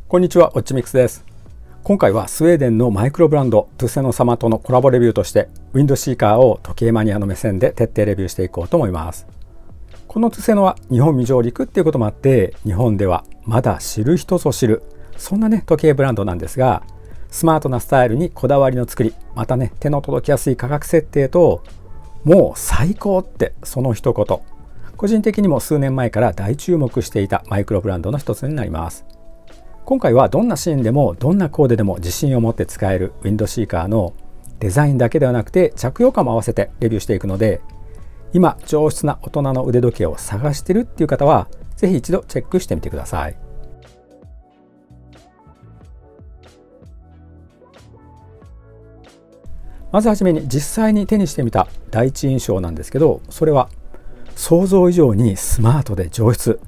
こんにちは、オッチミックスです。今回はスウェーデンのマイクロブランドトゥセノ様とのコラボレビューとしてウィンドシーカーを時計マニアの目線で徹底レビューしていこうと思います。このトゥセノは日本未上陸っていうこともあって日本ではまだ知る人ぞ知るそんな時計ブランドなんですが、スマートなスタイルにこだわりの作り、また手の届きやすい価格設定ともう最高ってその一言、個人的にも数年前から大注目していたマイクロブランドの一つになります。今回はどんなシーンでもどんなコーデでも自信を持って使えるウィンドシーカーのデザインだけではなくて着用感も合わせてレビューしていくので、今上質な大人の腕時計を探してるっていう方はぜひ一度チェックしてみてください。まずはじめに実際に手にしてみた第一印象なんですけど、それは想像以上にスマートで上質、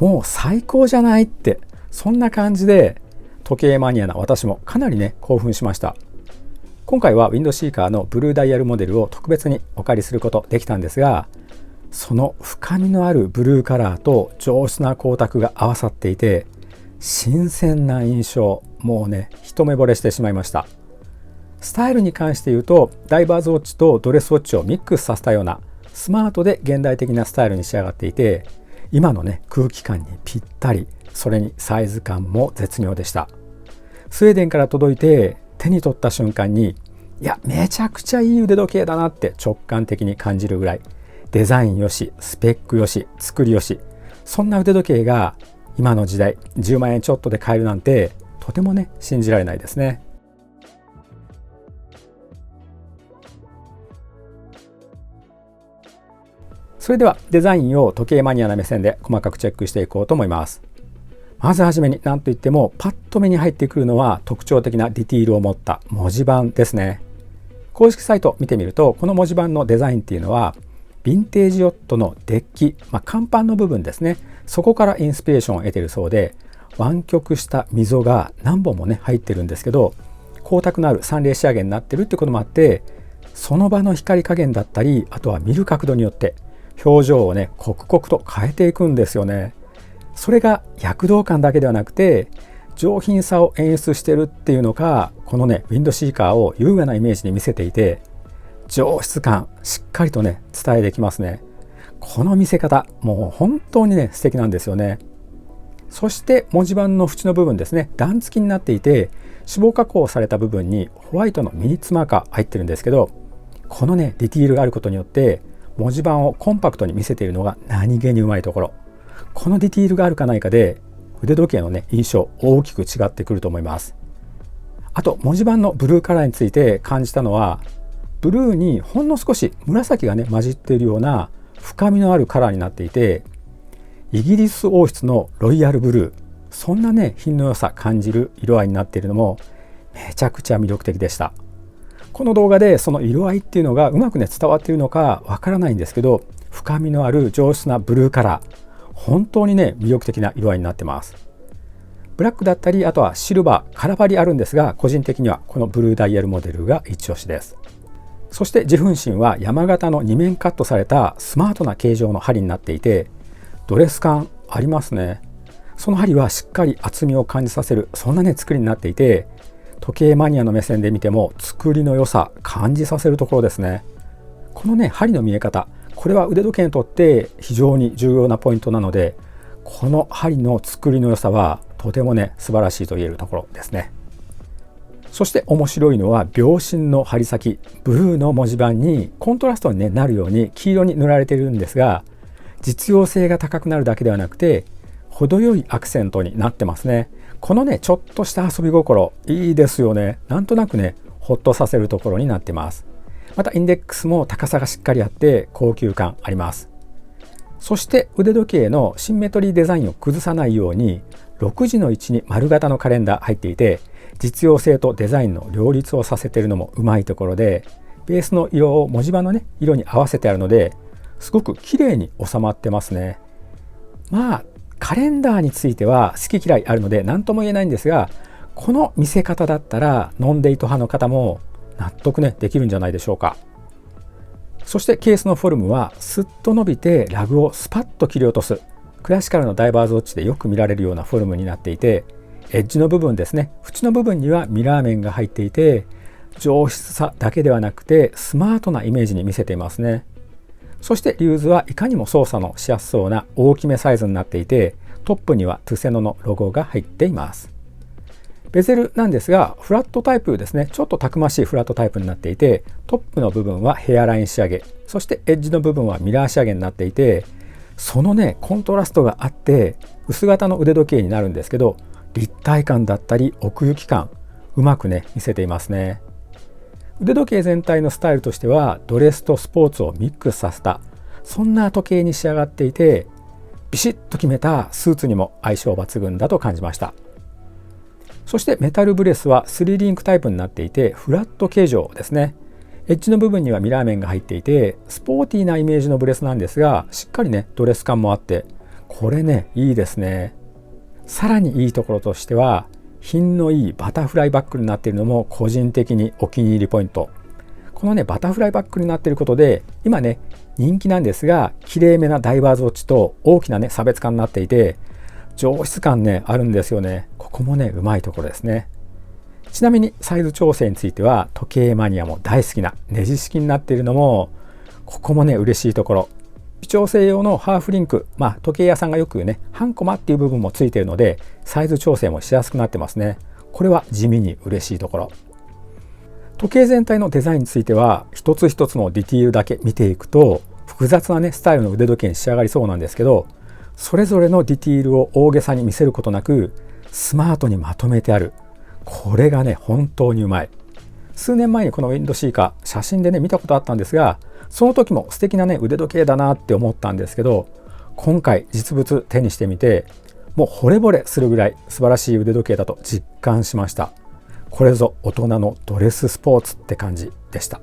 もう最高じゃないって、そんな感じで時計マニアな私もかなり興奮しました。今回はウィンドシーカーのブルーダイヤルモデルを特別にお借りすることできたんですが、その深みのあるブルーカラーと上質な光沢が合わさっていて新鮮な印象、もう一目惚れしてしまいました。スタイルに関して言うとダイバーズウォッチとドレスウォッチをミックスさせたようなスマートで現代的なスタイルに仕上がっていて、今の空気感にぴったり、それにサイズ感も絶妙でした。スウェーデンから届いて手に取った瞬間に、いやめちゃくちゃいい腕時計だなって直感的に感じるぐらい、デザインよしスペックよし作りよし、そんな腕時計が今の時代10万円ちょっとで買えるなんてとても信じられないですね。それではデザインを時計マニアな目線で細かくチェックしていこうと思います。まずはじめに何といってもパッと目に入ってくるのは特徴的なディティールを持った文字盤ですね。公式サイトを見てみると、この文字盤のデザインっていうのはヴィンテージヨットのデッキ、甲板の部分ですね、そこからインスピレーションを得ているそうで、湾曲した溝が何本も入ってるんですけど、光沢のあるサンレー仕上げになってるってこともあって、その場の光加減だったり、あとは見る角度によって表情を刻々と変えていくんですよね。それが躍動感だけではなくて上品さを演出してるっていうのか、このウィンドシーカーを優雅なイメージに見せていて上質感しっかりと伝えてきますね。この見せ方もう本当に素敵なんですよね。そして文字盤の縁の部分ですね、段付きになっていて脂肪加工された部分にホワイトのミニッツマーカー入ってるんですけど、このディティールがあることによって文字盤をコンパクトに見せているのが何気にうまいところ。このディティールがあるかないかで腕時計の印象大きく違ってくると思います。あと文字盤のブルーカラーについて感じたのは、ブルーにほんの少し紫が混じっているような深みのあるカラーになっていて、イギリス王室のロイヤルブルー、そんな品の良さ感じる色合いになっているのもめちゃくちゃ魅力的でした。この動画でその色合いっていうのがうまく伝わっているのかわからないんですけど、深みのある上質なブルーカラー、本当に魅力的な色合いになってます。ブラックだったり、あとはシルバー、カラバリあるんですが、個人的にはこのブルーダイヤルモデルが一押しです。そして自分芯は山形の2面カットされたスマートな形状の針になっていて、ドレス感ありますね。その針はしっかり厚みを感じさせる、そんな作りになっていて、時計マニアの目線で見ても作りの良さ感じさせるところですね。この針の見え方、これは腕時計にとって非常に重要なポイントなので、この針の作りの良さはとても素晴らしいと言えるところですね。そして面白いのは秒針の針先、ブルーの文字盤にコントラストになるように黄色に塗られているんですが、実用性が高くなるだけではなくて程よいアクセントになってますね。このちょっとした遊び心いいですよね。なんとなくホッとさせるところになってます。またインデックスも高さがしっかりあって高級感あります。そして腕時計のシンメトリーデザインを崩さないように6時の位置に丸型のカレンダー入っていて、実用性とデザインの両立をさせているのもうまいところで、ベースの色を文字盤の色に合わせてあるのですごく綺麗に収まってますね。カレンダーについては好き嫌いあるので何とも言えないんですが、この見せ方だったらノンデイト派の方も納得できるんじゃないでしょうか。そしてケースのフォルムはスッと伸びてラグをスパッと切り落とす、クラシカルのダイバーズウォッチでよく見られるようなフォルムになっていて、エッジの部分ですね、縁の部分にはミラー面が入っていて、上質さだけではなくてスマートなイメージに見せていますね。そしてリューズはいかにも操作のしやすそうな大きめサイズになっていて、トップにはトゥセノのロゴが入っています。ベゼルなんですが、フラットタイプですね。ちょっとたくましいフラットタイプになっていて、トップの部分はヘアライン仕上げ、そしてエッジの部分はミラー仕上げになっていて、そのねコントラストがあって薄型の腕時計になるんですけど、立体感だったり奥行き感うまくね見せていますね。腕時計全体のスタイルとしてはドレスとスポーツをミックスさせた、そんな時計に仕上がっていて、ビシッと決めたスーツにも相性抜群だと感じました。そしてメタルブレスは3リンクタイプになっていて、フラット形状ですね。エッジの部分にはミラー面が入っていて、スポーティーなイメージのブレスなんですが、しっかりねドレス感もあって、これねいいですね。さらにいいところとしては、品のいいバタフライバックルになっているのも個人的にお気に入りポイント。このねバタフライバックルになっていることで、今ね人気なんですが、綺麗めなダイバーズウォッチと大きなね差別化になっていて、上質感ねあるんですよね。ここもねうまいところですね。ちなみにサイズ調整については、時計マニアも大好きなネジ式になっているのもここもね嬉しいところ。微調整用のハーフリンク、時計屋さんがよく言うね半コマっていう部分もついているので、サイズ調整もしやすくなってますね。これは地味に嬉しいところ。時計全体のデザインについては、一つ一つのディティールだけ見ていくと複雑なねスタイルの腕時計に仕上がりそうなんですけど、それぞれのディティールを大げさに見せることなくスマートにまとめてある、これがね本当にうまい。数年前にこのウィンドシーカー写真でね見たことあったんですが、その時も素敵なね腕時計だなって思ったんですけど、今回実物手にしてみてもう惚れ惚れするぐらい素晴らしい腕時計だと実感しました。これぞ大人のドレススポーツって感じでした。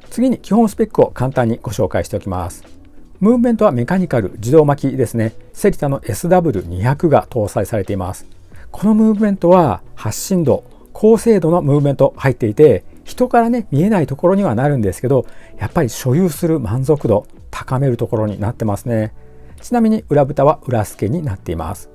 次に基本スペックを簡単にご紹介しておきます。ムーブメントはメカニカル自動巻きですね。セリタの SW200 が搭載されています。このムーブメントは発振度、高精度のムーブメント入っていて、人からね見えないところにはなるんですけど、やっぱり所有する満足度高めるところになってますね。ちなみに裏蓋は裏付けになっています。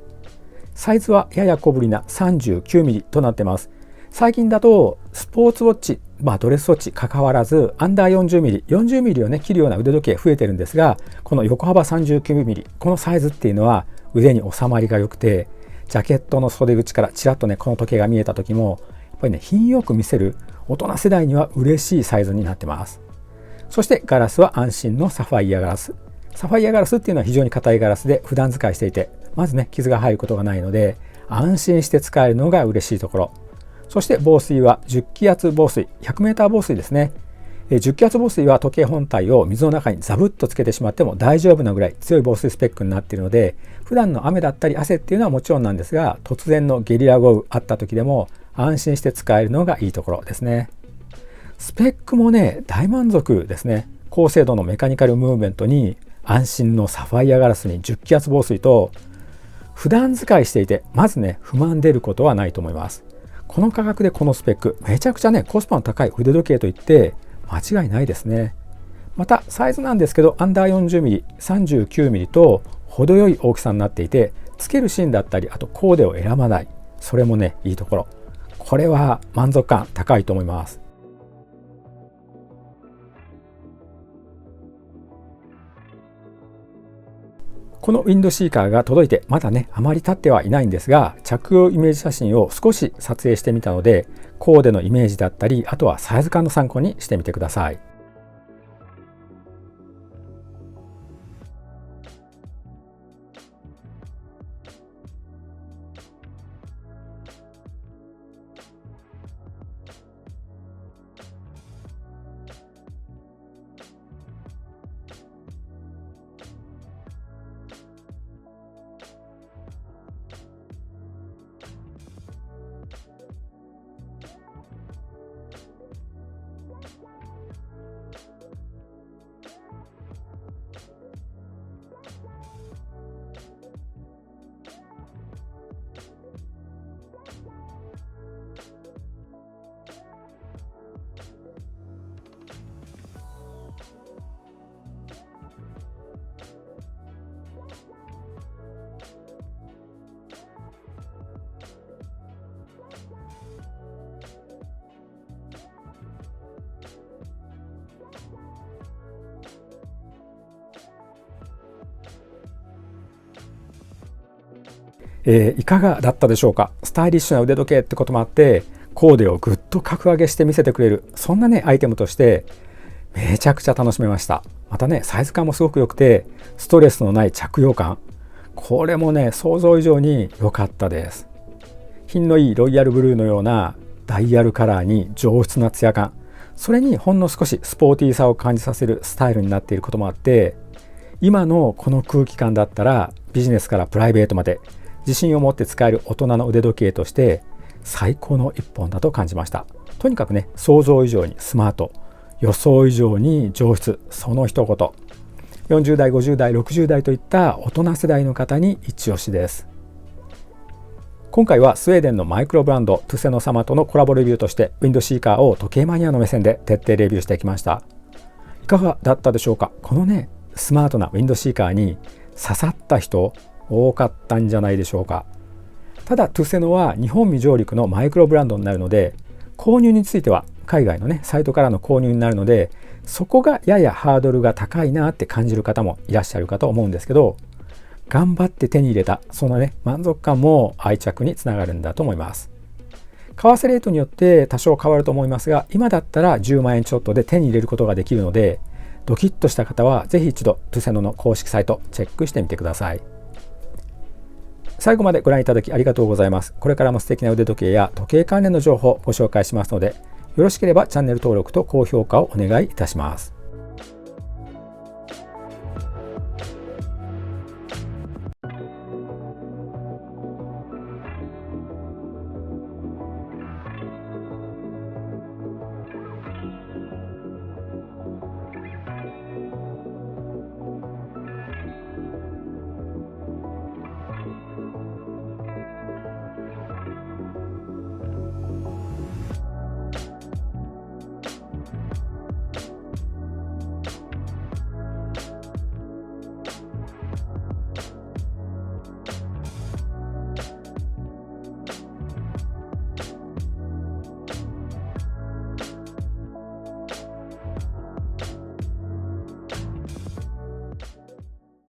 サイズはやや小ぶりな 39mm となっています。最近だとスポーツウォッチ、ドレスウォッチ関わらずアンダー 40mm をね切るような腕時計増えてるんですが、この横幅 39mm このサイズっていうのは腕に収まりが良くて、ジャケットの袖口からちらっとねこの時計が見えた時もやっぱりね品よく見せる大人世代には嬉しいサイズになってます。そしてガラスは安心のサファイアガラス。サファイアガラスっていうのは非常に硬いガラスで普段使いしていて、まずね傷が入ることがないので安心して使えるのが嬉しいところ。そして防水は10気圧防水、100m防水ですね。10気圧防水は時計本体を水の中にザブッとつけてしまっても大丈夫なぐらい強い防水スペックになっているので、普段の雨だったり汗っていうのはもちろんなんですが、突然のゲリラ豪雨あった時でも安心して使えるのがいいところですね。スペックもね大満足ですね。高精度のメカニカルムーブメントに安心のサファイアガラスに10気圧防水と、普段使いしていてまずね不満出ることはないと思います。この価格でこのスペック、めちゃくちゃねコスパの高い腕時計といって間違いないですね。またサイズなんですけど、アンダー 40mm、39mm と程よい大きさになっていて、つける芯だったりあとコーデを選ばない、それもねいいところ。これは満足感高いと思います。このウィンドシーカーが届いてまだねあまり経ってはいないんですが、着用イメージ写真を少し撮影してみたので、コーデのイメージだったりあとはサイズ感の参考にしてみてください。いかがだったでしょうか。スタイリッシュな腕時計ってこともあってコーデをぐっと格上げして見せてくれる、そんなねアイテムとしてめちゃくちゃ楽しめました。またねサイズ感もすごく良くてストレスのない着用感、これもね想像以上に良かったです。品のいいロイヤルブルーのようなダイヤルカラーに上質なツヤ感、それにほんの少しスポーティーさを感じさせるスタイルになっていることもあって、今のこの空気感だったらビジネスからプライベートまで自信を持って使える大人の腕時計として最高の一本だと感じました。とにかくね想像以上にスマート、予想以上に上質、その一言。40代50代60代といった大人世代の方に一押しです。今回はスウェーデンのマイクロブランドトゥセノ様とのコラボレビューとしてウィンドシーカーを時計マニアの目線で徹底レビューしてきました。いかがだったでしょうか。このねスマートなウィンドシーカーに刺さった人多かったんじゃないでしょうか。ただトゥセノは日本未上陸のマイクロブランドになるので、購入については海外のねサイトからの購入になるので、そこがややハードルが高いなって感じる方もいらっしゃるかと思うんですけど、頑張って手に入れたそのね満足感も愛着につながるんだと思います。為替レートによって多少変わると思いますが、今だったら10万円ちょっとで手に入れることができるので、ドキッとした方はぜひ一度トゥセノの公式サイトチェックしてみてください。最後までご覧いただきありがとうございます。これからも素敵な腕時計や時計関連の情報をご紹介しますので、よろしければチャンネル登録と高評価をお願いいたします。